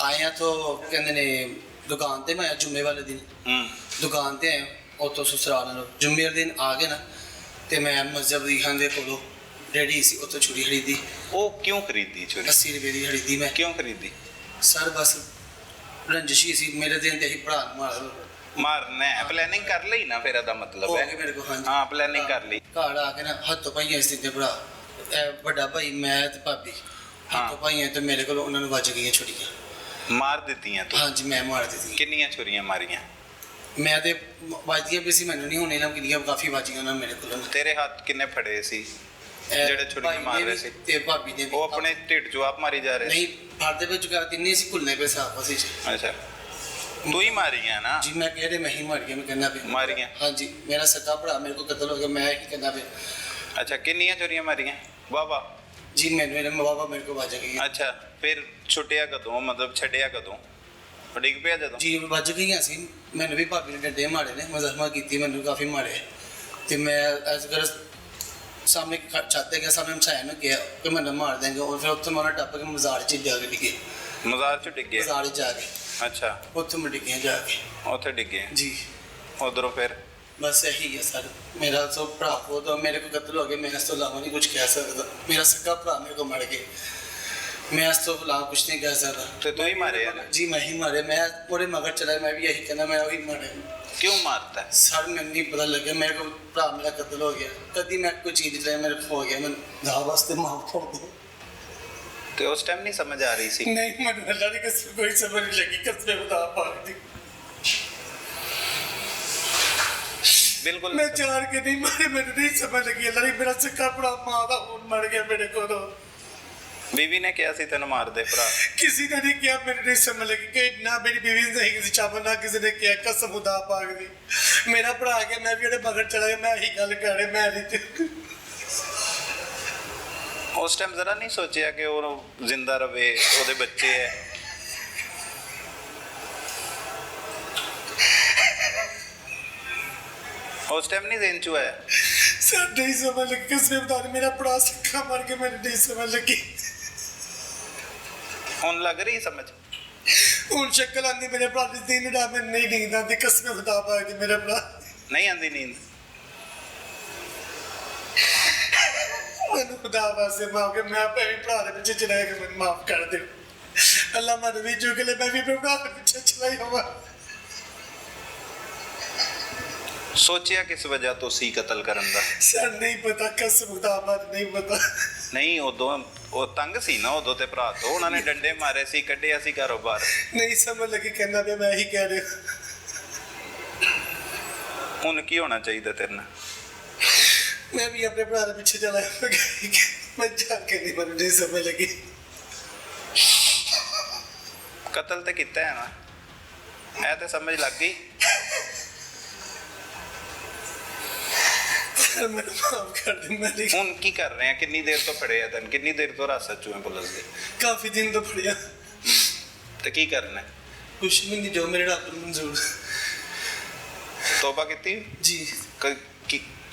ਆਏ ਆ ਤਾਂ ਕਹਿੰਦੇ ਨੇ ਦੁਕਾਨ ਤੇ ਮੈਂ ਆਇਆ ਜੁਮੇ ਵਾਲੇ ਦਿਨ। ਹੂੰ। ਦੁਕਾਨ ਤੇ ਆਇਆ, ਉੱਥੋਂ ਸਸੁਰਾਲ ਨੂੰ ਜੁਮੇ ਵਾਲੇ ਦਿਨ ਆ ਗਏ ਨਾ, ਤੇ ਮੈਂ ਮਸਜਿਦ ਦੀ ਖਾਂ ਦੇ ਕੋਲੋਂ ਰੈਡੀ ਸੀ, ਉੱਥੋਂ ਛੁਰੀ ਖਰੀਦੀ। ਉਹ ਕਿਉਂ ਖਰੀਦੀ ਛੁਰੀ? 80 ਰੁਪਏ ਦੀ ਖਰੀਦੀ ਮੈਂ। ਕਿਉਂ ਖਰੀਦੀ? ਸਰ ਬਸ ਰੰਜਿਸ਼ੀ ਸੀ ਮੇਰੇ ਦਿਨ ਤੇ ਹੀ ਭਰਾ ਨੂੰ ਮਾਰਨਾ ਹੈ। ਪਲੈਨਿੰਗ ਕਰ ਲਈ ਨਾ, ਫਿਰ ਇਹਦਾ ਮਤਲਬ ਹੋ ਹੈ। ਗਏ ਮੇਰੇ ਕੋਲ। ਹਾਂਜੀ, ਹਾਂ, ਪਲੈਨਿੰਗ ਕਰ ਲਈ। ਘਰ ਆ ਕੇ ਨਾ ਹੱਥੋਂ ਪਾਈਆਂ ਇਸ ਤੇ ਭਰਾ, ਇਹ ਵੱਡਾ ਭਾਈ, ਮੈਂ ਤੇ ਭਾਬੀ ਹੱਥੋਂ ਪਾਈਆਂ, ਤੇ ਮੇਰੇ ਕੋਲ ਉਹਨਾਂ ਨੂੰ ਵੱਜ ਗਈਆਂ ਛੁਰੀਆਂ। ਮਾਰ ਦਿੱਤੀਆਂ ਤੂੰ? ਹਾਂਜੀ, ਮੈਂ ਮਾਰ ਦਿੱਤੀ। ਕਿੰਨੀਆਂ ਛੁਰੀਆਂ ਮਾਰੀਆਂ? ਮੈਂ ਤੇ ਵੱਜਦੀਆਂ ਵੀ ਸੀ, ਮੈਨੂੰ ਨਹੀਂ ਹੋਣੇ ਨਾ, ਕਿੰਨੀਆਂ ਕਾਫੀ ਵੱਜੀਆਂ ਉਹਨਾਂ ਮੇਰੇ ਕੋਲ। ਤੇਰੇ ਹੱਥ ਕਿੰਨੇ ਫੜੇ ਸੀ ਜਿਹੜੇ ਛੁਰੀਆਂ ਮਾਰ ਰਹੇ ਸੀ? ਤੇ ਭਾਬੀ ਨੇ ਵੀ। ਉਹ ਆਪਣੇ ਢਿੱਡ 'ਚੋਂ ਆਪ ਮਾਰੀ ਜਾ ਰਹੇ ਸੀ? ਨਹੀਂ, ਫੜਦੇ ਵਿੱਚ ਕਰ ਤਿੰਨੇ ਸੀ, ਭੁੱਲਨੇ ਪਏ ਸਾਫ ਅਸੀਂ। ਅੱਛਾ, ਤੂੰ ਹੀ ਮਾਰੀਆਂ ਨਾ? ਜੀ, ਮੈਂ ਕਹਿ ਰਿਹਾ ਮੈਂ ਹੀ ਮਾਰ ਗਿਆ, ਮੈਂ ਕਹਿੰਦਾ ਪਿਆ। ਮਾਰੀਆਂ? ਹਾਂਜੀ, ਮੇਰਾ ਸੱਕਾ ਭਰਾ ਮੇਰੇ ਕੋਲ ਕਤਲ ਹੋ ਗਿਆ, ਮੈਂ ਹੀ ਕਹਿੰਦਾ ਪਿਆ। ਅੱਛਾ, ਕਿੰਨੀਆਂ ਛੁਰੀਆਂ ਮਾਰੀਆਂ? ਵਾਹ। ਜੀ, ਮੈਨੂੰ ਮੇਰੇ ਬਾਬਾ ਮੇਰੇ ਕੋਲ ਵੱਜ ਗਈ। ਅੱਛਾ, ਫਿਰ ਛੁੱਟਿਆ ਕਦੋਂ, ਮਤਲਬ ਛੱਡਿਆ ਕਦੋਂ? ਡਿੱਗ ਪਿਆ ਜਦੋਂ? ਜੀ, ਵੱਜ ਗਈਆਂ ਸੀ। ਮੈਨੂੰ ਵੀ ਭਾਬੀ ਨੇ ਡੰਡੇ ਮਾਰੇ ਨੇ, ਮਜ਼ਹਮਤ ਕੀਤੀ, ਮੈਨੂੰ ਕਾਫੀ ਮਾਰੇ। ਤੇ ਮੈਂ ਇਸ ਕਰ ਸਾਹਮਣੇ ਛੱਤ ਤੇ ਗਿਆ, ਸਾਹਮਣੇ ਮਸਾਇਆ ਨੂੰ ਕਿਹਾ ਕਿ ਮੈਨੂੰ ਮਾਰ ਦੇਂਗੇ, ਔਰ ਫਿਰ ਉੱਥੋਂ ਮੈਂ ਟੱਪ ਕੇ ਮਜ਼ਾਰ 'ਚ ਜਾ ਕੇ ਡਿੱਗੇ। ਮਜ਼ਾਰ 'ਚ ਡਿੱਗੇ? ਮਜ਼ਾਰ 'ਚ ਜਾ ਕੇ। ਅੱਛਾ, ਉੱਥੋਂ ਮੈਂ ਡਿੱਗਿਆ ਜਾ ਕੇ। ਉੱਥੇ ਡਿੱਗੇ? ਜੀ, ਉਧਰੋਂ ਫਿਰ? ਬਸ ਇਹੀ ਹੈ ਸਰ। ਮੇਰਾ ਸੋ ਭਰਾ ਉਹ ਤਾਂ ਮੇਰੇ ਕੋਲ ਕਤਲ ਹੋ ਗਿਆ, ਮੈਂ ਇਸ ਤੋਂ ਇਲਾਵਾ ਨਹੀਂ ਕੁਝ ਕਹਿ ਸਕਦਾ। ਮੇਰਾ ਸੱਕਾ ਭਰਾ ਮੇਰੇ ਕੋਲ ਮਰ ਗਿਆ। मैं इस तो खिलाफ कुछ नहीं कह सकता। तो तू ही मारे है ना? जी मैं ही मारे, मैं पूरे मगर चला, मैं भी यही कहना, मैं वही मारे। क्यों मारता है? सर मैंने नहीं पता लगा, मेरे को भरा मेरा कत्ल हो गया, कभी मैं कोई चीज़ ले मेरे को हो गया, मैं दा वास्ते माफ कर दो। तो उस टाइम नहीं समझ आ रही सी? नहीं मैं अल्लाह की कसम कोई समझ नहीं लगी, कसम खुदा पाक दी। बिल्कुल मैं चार के नहीं मारे, मैंने नहीं समझ लगी, अल्लाह ने मेरा सिक्का पड़ा मां दा खून मर गया मेरे को। तो बीवी ने क्या सी तेन मार दे भरा? किसी ने नहीं किया, मैंने नहीं समझ लगी कि ना मेरी बीवी ने नहीं किसी चापा, ना किसी ने किया, कसम खुदा पाक दी। मेरा भरा गया, मैं भी मगर चला गया, मैं यही गल कर रहा, मैं नहीं। उस टाइम जरा नहीं सोचा कि वो जिंदा रवे, ओदे बच्चे है। उस टाइम नहीं देन चु आया? सर नहीं समझ लगी, किसने बता मेरा बड़ा सिक्का मार के, मैंने नहीं समझ लगी। हुन लग रही समझ? हुन शक्ल आंदी मेरे भरा दी, दिन रात में नहीं नींद आती, कसम खुदा पाक दी मेरे भरा। नहीं आंदी नींद? मैंने खुदा वास्ते माफ कर, मैं अपने भरा दे पीछे चला गया, मैंने माफ कर दे। अल्लाह मन भी चुक ले, मैं भी अपने भरा दे पीछे चला जाऊंगा। सोचिया किस वजह तो सी कतल करन दा? सर नहीं पता, कसम खुदा पाक नहीं पता। नहीं उदों वो तंग सी ना उदों ते भरा तो उन्होंने डंडे मारे सी, कड्ढिया सी घरों बाहर। नहीं समझ लगी, कहना पे मैं ही कह रहा। हुन की होना चाहिए तेरे नाल? मैं भी अपने भरा दे पीछे चला गया, मैं जाके नहीं, मैंने नहीं समझ लगी। कतल ते किता है ना, ऐ ते समझ लग गई। सर मैंने माफ कर दी, मैं नहीं। हुन की कर रहे हैं? कितनी देर तो फड़े हैं तेन? कितनी देर तो हिरासत चु है पुलिस दी? काफी दिन तो पड़िया। ते की करना है? कुछ भी नहीं, जो मेरे रब को मंजूर। तौबा की जी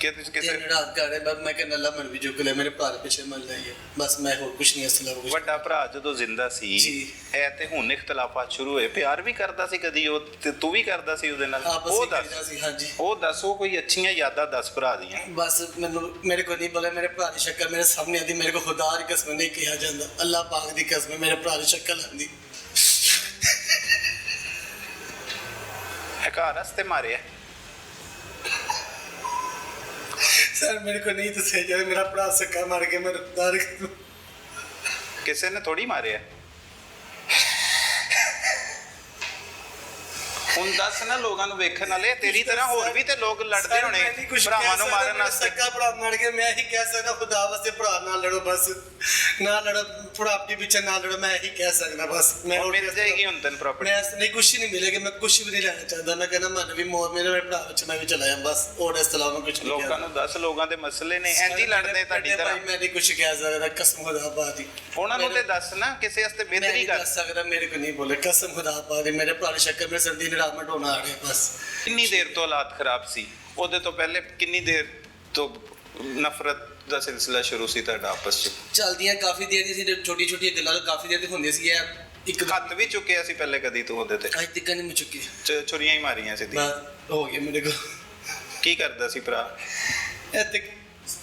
किसे? दिन रात कर रहे, बस मैं कहना अल्लाह मन भी चुक ले, मेरे भरा दे पीछे मर जाइए, बस मैं और कुछ नहीं, असला कुछ। ਵੱਡਾ ਭਰਾ ਜਦੋਂ ਜ਼ਿੰਦਾ ਸੀ ਜੀ। ਇਹ ਤੇ ਹੁਣ ਇਖਤਲਾਫਾਤ ਸ਼ੁਰੂ ਹੋਏ। ਪਿਆਰ ਵੀ ਕਰਦਾ ਸੀ ਕਦੀ ਉਹ ਤੇ ਤੂੰ ਵੀ ਕਰਦਾ ਸੀ ਉਹਦੇ ਨਾਲ? ਆਪਸ ਉਹ ਵਿੱਚ ਦੱਸ, ਕਰਦਾ ਸੀ, ਹਾਂਜੀ। ਉਹ ਦੱਸ, ਉਹ ਕੋਈ ਅੱਛੀਆਂ ਯਾਦਾਂ ਦੱਸ ਭਰਾ ਦੀਆਂ। बस मैनू मेरे को नहीं बोले, मेरे भरा की शक्ल मेरे सामने आती, मेरे को खुदा की कसम नहीं किया जाता, अल्लाह पाक की कसम मेरे भरा की शक्ल आती। ਇਹ ਘਰ ਰਸਤੇ ਮਾਰਿਆ? सर मेरे को नहीं दसिया जाए, मेरा भरा सक्का मार के मेरे खुदा की कसम। ਕਿਸੇ ਨੇ ਥੋੜੀ ਮਾਰਿਆ। ਹੁਣ ਦੱਸ ਨਾ ਲੋਕਾਂ ਨੂੰ ਵੇਖਣ ਵਾਲੇ, ਤੇਰੀ ਤਰ੍ਹਾਂ ਹੋਰ ਵੀ ਤੇ ਲੋਕ ਲੜਦੇ ਹੋਣੇ ਭਰਾਵਾਂ ਨੂੰ ਮਾਰਨ ਵਾਸਤੇ। सक्का भरा मार के मैं ही कह सकता, खुदा वास्ते भरा ना लड़ो, बस ना लड़ो, थोड़ा अपने पीछे ना लड़ो, मैं ही कह सकता बस। मैं ਹੁਣ ਮਿਲ ਜਾਏਗੀ ਹੁਣ ਤੈਨੂੰ मैं प्रॉपर्टी? ऐसे नहीं, कुछ ही नहीं मिलेगा, मैं कुछ भी नहीं लेना चाहता, मैं कहना मन भी मौत मेरे भरा बच्चे मैं भी चला जाऊं, बस और इस अलावा कुछ नहीं ਲੋਕਾਂ ਨੂੰ ਦੱਸ, ਲੋਕਾਂ ਦੇ ਮਸਲੇ ਨੇ ਇੰਜ ਹੀ ਲੜਦੇ ਤੁਹਾਡੀ ਤਰ੍ਹਾਂ। भाई मैं नहीं कुछ कह सकता, कसम खुदा पाक दी। ਉਹਨਾਂ ਨੂੰ ਤੇ ਦੱਸ ਨਾ, ਕਿਸੇ ਵਾਸਤੇ मैं ਬਿਹਤਰੀ नहीं ਕਰ। दस सकता, मेरे को नहीं बोले, कसम खुदा पाक दी, मेरे भरा की शक्ल में सर्दी ने रात में ढोना आ गया बस। ਕਿੰਨੀ ਦੇਰ ਤੋਂ ਹਾਲਾਤ ਖਰਾਬ ਸੀ? ਉਹਦੇ ਤੋਂ ਪਹਿਲੇ ਕਿੰਨੀ ਦੇਰ ਤੋਂ ਨਫ਼ਰਤ ਦਾ ਸਿਲਸਿਲਾ ਸ਼ੁਰੂ ਸੀ ਤੁਹਾਡਾ ਆਪਸ ਚ? चलदियां काफी देर दी सी, छोटी छोटी गल्लां तो काफी देर तक होंदी सी, एक ਹੱਥ ਵੀ ਚੁੱਕਿਆ ਸੀ ਪਹਿਲੇ ਕਦੀ ਤੂੰ ਉਹਦੇ ਤੇ? आज तक नहीं मुझ चुकी, ਛੁਰੀਆਂ ਹੀ ਮਾਰੀਆਂ ਸੀ? बस हो गया मेरे को। ਕੀ ਕਰਦਾ ਸੀ ਭਰਾ? ਇੱਥੇ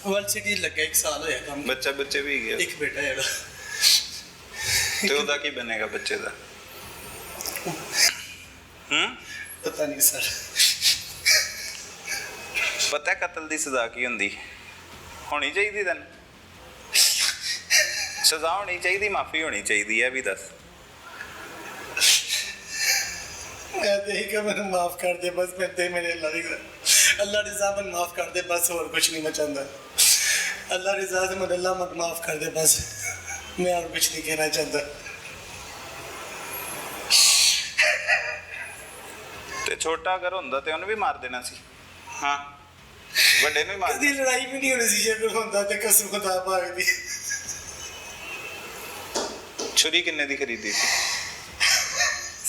ਵਰਲਡ ਸਿਟੀ ਲੱਗਾ 1 ਸਾਲ ਹੋਇਆ ਕੰਮ, ਬੱਚਾ ਬੱਚੇ ਵੀ ਗਿਆ? ਇੱਕ ਬੇਟਾ ਹੈਗਾ। ਤੇ ਉਹਦਾ ਕੀ ਬਣੇਗਾ ਬੱਚੇ ਦਾ? ਪਤਾ ਨਹੀਂ ਸਰ। ਪਤਾ ਕਤਲ ਦੀ ਸਜ਼ਾ ਕੀ ਹੁੰਦੀ? ਹੋਣੀ ਚਾਹੀਦੀ ਤੈਨੂੰ ਸਜ਼ਾ? ਹੋਣੀ ਚਾਹੀਦੀ, ਮਾਫੀ ਹੋਣੀ ਚਾਹੀਦੀ ਹੈ, ਵੀ ਦੱਸ। मैं तो यही कि मैंने माफ कर दे बस, मैं ते मेरे अल्लाह रिजा मन माफ कर दे बस, और कुछ नहीं मैं चाहता। अल्लाह रिजा से मन अल्लाह मन माफ कर दे बस, मैं और कुछ नहीं कहना चाहता। ਤੇ ਛੋਟਾ ਅਗਰ ਹੁੰਦਾ ਤੇ ਉਹਨੂੰ ਵੀ ਮਾਰ ਦੇਣਾ ਸੀ। ਹਾਂ, ਵੱਡੇ ਨੂੰ ਹੀ ਮਾਰ। कभी लड़ाई भी नहीं होनी सी अगर होता तो, कसम खुदा पाक दी। ਛੁਰੀ ਕਿੰਨੇ ਦੀ ਖਰੀਦੀ ਸੀ?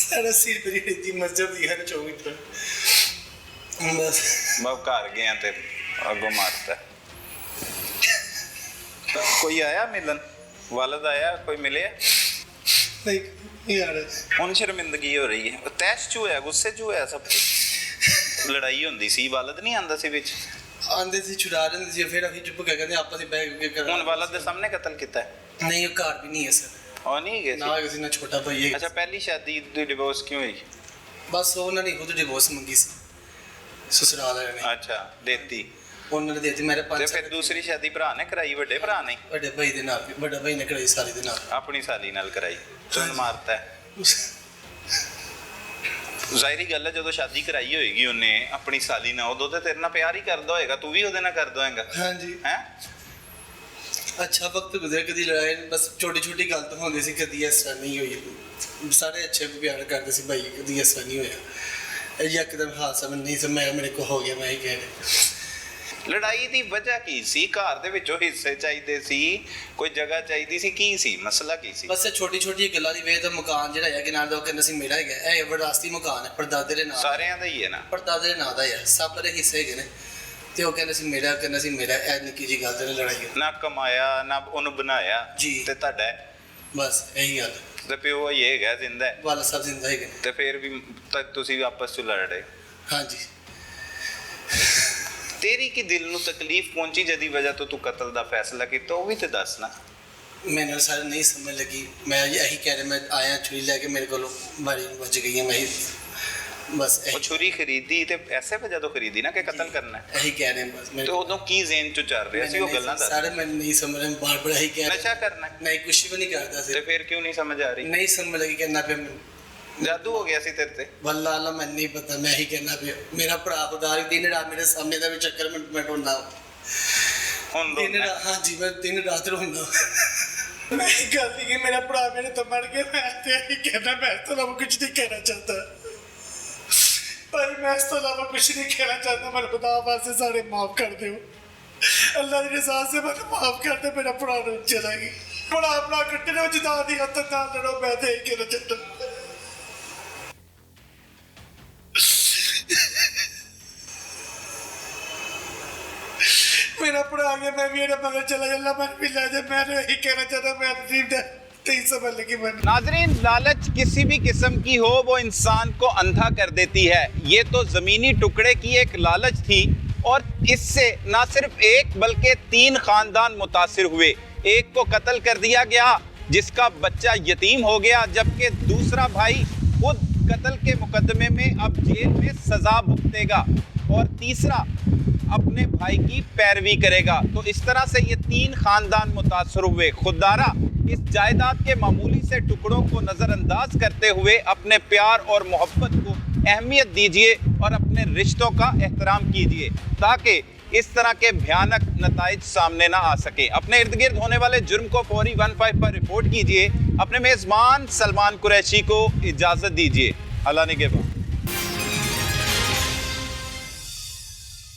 सारा 80 रुपये की थी, मस्जिद दी हर 24 बस। ਬਾਬ ਘਰ ਗਿਆ ਤੇ ਅੱਗੋਂ ਮਾਰਤਾ। ਕੋਈ ਆਇਆ ਮਿਲਣ? ਵਾਲਦ ਆਇਆ? ਕੋਈ ਮਿਲਿਆ? नहीं यार, ਹੁਣ ਸ਼ਰਮਿੰਦਗੀ ਹੋ ਰਹੀ ਹੈ। ਤੈਸ਼ ਚ ਹੋਇਆ, ਗੁੱਸੇ ਚ ਹੋਇਆ ਸਭ ਕੁਛ। ਲੜਾਈ ਹੁੰਦੀ ਸੀ, ਵਾਲਦ ਨਹੀਂ ਆਂਦਾ ਸੀ ਵਿੱਚ? आंदे सी छुड़ा रहे थे, फिर अभी चुप कर गए आपस में बैग के कर। ਹੁਣ ਵਾਲਦ ਦੇ ਸਾਹਮਣੇ ਕਤਲ ਕੀਤਾ ਹੈ? नहीं वो कार भी नहीं है सर। ਉਹ ਨਹੀਂ ਗਏ ਨਾ ਸੀ ਕਿਸੇ ਨਾਲ ਛੋਟਾ ਭਾਈ ਹੈ। ਅੱਛਾ ਪਹਿਲੀ ਸ਼ਾਦੀ ਦੀ ਡਿਵੋਰਸ ਕਿਉਂ ਹੋਈ ਬਸ ਉਹਨਾਂ ਨੇ ਖੁਦ ਡਿਵੋਰਸ ਮੰਗੀ ਸੀ ਸਸੁਰਾਲ ਵਾਲਿਆਂ ਨੇ, ਅੱਛਾ ਦੇਤੀ ਉਹਨਾਂ ਨੇ ਦੇਤੀ। ਮੇਰੇ ਤੇ 5 ਫਿਰ ਦੂਸਰੀ ਸ਼ਾਦੀ ਭਰਾ ਨੇ ਕਰਾਈ ਵੱਡੇ ਭਰਾ ਨੇ ਵੱਡੇ ਭਾਈ ਦੇ ਨਾਲ, ਵੱਡਾ ਭਾਈ ਨੇ ਕਰਾਈ ਸਾਲੀ ਦੇ ਨਾਲ। ਆਪਣੀ ਸਾਲੀ ਨਾਲ ਕਰਾਈ ਤੈਨੂੰ ਮਾਰਤਾ ਹੈ। ਜ਼ਾਹਿਰੀ ਗੱਲ ਹੈ ਜਦੋਂ ਸ਼ਾਦੀ ਕਰਾਈ ਹੋਏਗੀ ਉਹਨੇ ਆਪਣੀ ਸਾਲੀ ਨਾਲ ਉਦੋਂ ਤੇ ਤੇਰੇ ਨਾਲ ਪਿਆਰ ਹੀ ਕਰਦਾ ਹੋਏਗਾ ਤੂੰ ਵੀ ਉਹਦੇ ਨਾਲ ਕਰਦਾ ਹੋਏਗਾ ਹਾਂਜੀ ਹੈ ਅੱਛਾ ਵਕਤ ਗੁਜ਼ਰ, ਕਦੀ ਲੜਾਈ ਬਸ ਛੋਟੀ ਛੋਟੀ ਗੱਲ ਤਾਂ ਹੁੰਦੀ ਸੀ, ਕਦੀ ਇਸ ਤਰ੍ਹਾਂ ਨਹੀਂ ਹੋਈ। ਸਾਰੇ ਅੱਛੇ ਪਿਆਰ ਕਰਦੇ ਸੀ ਭਾਈ, ਕਦੀ ਇਸ ਤਰ੍ਹਾਂ ਨਹੀਂ ਹੋਇਆ। ਇਹ ਯਕਦਮ ਹਾਦਸਾ ਮੈਨੂੰ ਨਹੀਂ ਸਮਝ ਮੇਰੇ ਕੋ ਹੋ ਗਿਆ, ਮੈਂ ਹੀ ਕਹਿ ਰਿਹਾ। ਲੜਾਈ ਦੀ ਵਜ੍ਹਾ ਕੀ ਸੀ ਘਰ ਦੇ ਵਿੱਚੋਂ ਹਿੱਸੇ ਚਾਹੀਦੇ ਸੀ ਕੋਈ ਜਗ੍ਹਾ ਚਾਹੀਦੀ ਸੀ ਕੀ ਸੀ ਮਸਲਾ ਕੀ ਸੀ ਬਸ ਇਹ ਛੋਟੀ ਛੋਟੀ ਗੱਲਾਂ ਦੀ ਵੇਖ ਤਾਂ ਮਕਾਨ ਜਿਹੜਾ ਹੈ ਕਿਨਾਰ ਦਾ ਉਹ ਕਹਿੰਦਾ ਸੀ ਮੇਰਾ ਹੈਗਾ, ਇਹ ਵਿਰਾਸਤੀ ਮਕਾਨ ਹੈ ਪਰਦਾਦੇ ਦੇ ਨਾਂ, ਸਾਰਿਆਂ ਦਾ ਹੀ ਹੈ ਨਾ ਪਰਦਾਦੇ ਦੇ ਨਾਂ ਦਾ ਹੈ, ਸਭ ਦੇ ਹਿੱਸੇ ਹੈਗੇ ਨੇ। ਤੇ ਉਹ ਕਹਿੰਦਾ ਸੀ ਮੇਰਾ, ਕਹਿੰਦਾ ਸੀ ਮੇਰਾ, ਇਹ ਨਿੱਕੀ ਜੀ ਗੱਲ ਤੇ ਲੜਾਈ ਹੋਈ। ਨਾ ਕਮਾਇਆ ਨਾ ਉਹਨੂੰ ਬਣਾਇਆ ਜੀ। ਤੇ ਤੁਹਾਡਾ ਹੈ। ਬਸ ਇਹੀ ਗੱਲ। ਤੇ ਪਿਓ ਹੀ ਹੈਗਾ ਜ਼ਿੰਦਾ ਹੈ। ਵਾਲਾ ਸਭ ਜ਼ਿੰਦਾ ਹੈਗੇ ਨੇ। ਤੇ ਫਿਰ ਵੀ ਤੁਸੀਂ ਆਪਸ ਚ ਲੜ ਰਹੇ ਹਾਂਜੀ ਤੇਰੀ ਕੀ ਦਿਲ ਨੂੰ ਤਕਲੀਫ ਪਹੁੰਚੀ ਜਿਹਦੀ ਵਜ੍ਹਾ ਤੋਂ ਤੂੰ ਕਤਲ ਦਾ ਫੈਸਲਾ ਕੀਤਾ ਉਹ ਵੀ ਤੇ ਦੱਸ ਨਾ ਮੈਨੂੰ ਸਾਰੇ ਨਹੀਂ ਸਮਝ ਲੱਗੀ। ਮੈਂ ਇਹੀ ਕਹਿ ਰਿਹਾ, ਮੈਂ ਆਇਆ ਛੁਰੀ ਲੈ ਕੇ, ਮੇਰੇ ਕੋਲੋਂ ਬਾਰੀ ਨੂੰ ਵੱਜ ਗਈ ਹੈ, ਮੈਂ ਬਸ ਉਹ ਛੁਰੀ ਖਰੀਦੀ ਤੇ ਐਸੇ ਵਜ੍ਹਾ ਤੋਂ ਖਰੀਦੀ ਨਾ ਕਿ ਕਤਲ ਕਰਨਾ ਹੈ ਇਹੀ ਕਹਿ ਰਹੇ ਬਸ। ਤੇ ਉਦੋਂ ਕੀ ਜ਼ੇਨ ਚ ਚੱਲ ਰਿਹਾ ਸੀ ਉਹ ਗੱਲਾਂ ਦਾ ਸਾਰੇ ਮੈਨੂੰ ਨਹੀਂ ਸਮਝ ਰਹੇ, ਬਾਰ ਬਾਰ ਇਹੀ ਕਹਿ ਨਸ਼ਾ ਕਰਨਾ ਹੈ। ਨਹੀਂ ਕੁਛ ਵੀ ਨਹੀਂ ਕਰਦਾ ਸੀ। ਤੇ ਫਿਰ ਕਿਉਂ ਨਹੀਂ ਸਮਝ ਆ ਰਹੀ ਨਹੀਂ ਸਮਝ ਲੱਗੀ ਕਹਿੰਦਾ ਪਿਆ ਮੈਨੂੰ, ਜਾਦੂ ਹੋ ਗਿਆ ਸੀ ਤੇਰੇ ਤੇ ਵੱਲਾ ਅੱਲਾ ਮੈਨੂੰ ਨਹੀਂ ਪਤਾ, ਮੈਂ ਇਹੀ ਕਹਿਣਾ ਪਿਆ। ਮੇਰਾ ਭਰਾ ਖੁਦਾਰੀ ਦਿਨ ਰਾਤ ਮੇਰੇ ਸਾਹਮਣੇ ਦਾ ਵੀ ਚੱਕਰ ਮੈਂ ਢੂੰਡਦਾ ਹੁਣ ਦਿਨ ਰੋਣਾ ਰਾਤ। ਹਾਂਜੀ ਮੈਂ ਦਿਨ ਰਾਤ ਰੋਂਦਾ। ਮੈਂ ਇਹ ਗੱਲ ਨਹੀਂ ਕਿ ਮੇਰਾ ਭਰਾ ਮੇਰੇ ਤੋਂ ਮਰ ਗਿਆ, ਮੈਂ ਤੇ ਇਹੀ ਕਹਿਣਾ, ਮੈਂ ਇਸ ਤੋਂ ਇਲਾਵਾ ਕੁਝ ਨਹੀਂ ਕਹਿਣਾ ਚਾਹਤਾ ਭਾਈ, ਮੈਂ ਇਸ ਤੋਂ ਇਲਾਵਾ ਕੁਝ ਨਹੀਂ ਕਹਿਣਾ ਚਾਹता। ਮੈਨੂੰ ਖੁਦਾ ਵਾਸਤੇ ਸਾਰੇ ਮਾਫ ਕਰ ਦਿਓ, ਅੱਲਾ ਦੀ ਰਜ਼ਾ से ਮੈਨੂੰ ਮਾਫ ਕਰ ਦੇ। ਮੇਰਾ ਭਰਾ ਨੂੰ ਚਲਾ ਗਈ, ਬੜਾ ਆਪਣਾ ਕੱਟਣਾ ਜਿੱਦਾਂ ਦੀ ਹੱਥ ਨਾਲ ਲੜੋ, ਮੈਂ ਤੇ ਇਹ ਕਹਿਣਾ ਚਾਹਤਾ। मेरा पढ़ा गया, मैं भी मेरे मगर चला जल्ला मन भी ले जाए। मैं यही कहना चाहता, मैं अपनी नहीं समझ लगी मन। नाजरीन, लालच किसी भी किस्म की हो वो इंसान को अंधा कर देती है। ये तो ज़मीनी टुकड़े की एक लालच थी और इससे ना सिर्फ एक बल्कि 3 खानदान मुतासिर हुए। एक को कत्ल कर दिया गया जिसका बच्चा यतीम हो गया, जबकि दूसरा भाई खुद कत्ल के मुकदमे में अब जेल में सजा भुगतेगा और तीसरा अपने भाई की पैरवी करेगा। तो इस तरह से ये 3 खानदान मुतासर हुए। खुदारा इस जायदाद के मामूली से टुकड़ों को नज़रअंदाज करते हुए अपने प्यार और मोहब्बत को अहमियत दीजिए और अपने रिश्तों का एहतराम कीजिए ताकि इस तरह के भयानक नताइज सामने ना आ सके। अपने इर्द गिर्द होने वाले जुर्म को फौरी 15 पर रिपोर्ट कीजिए। अपने मेज़बान सलमान कुरैशी को इजाज़त दीजिए। अल्लाह निगहबान।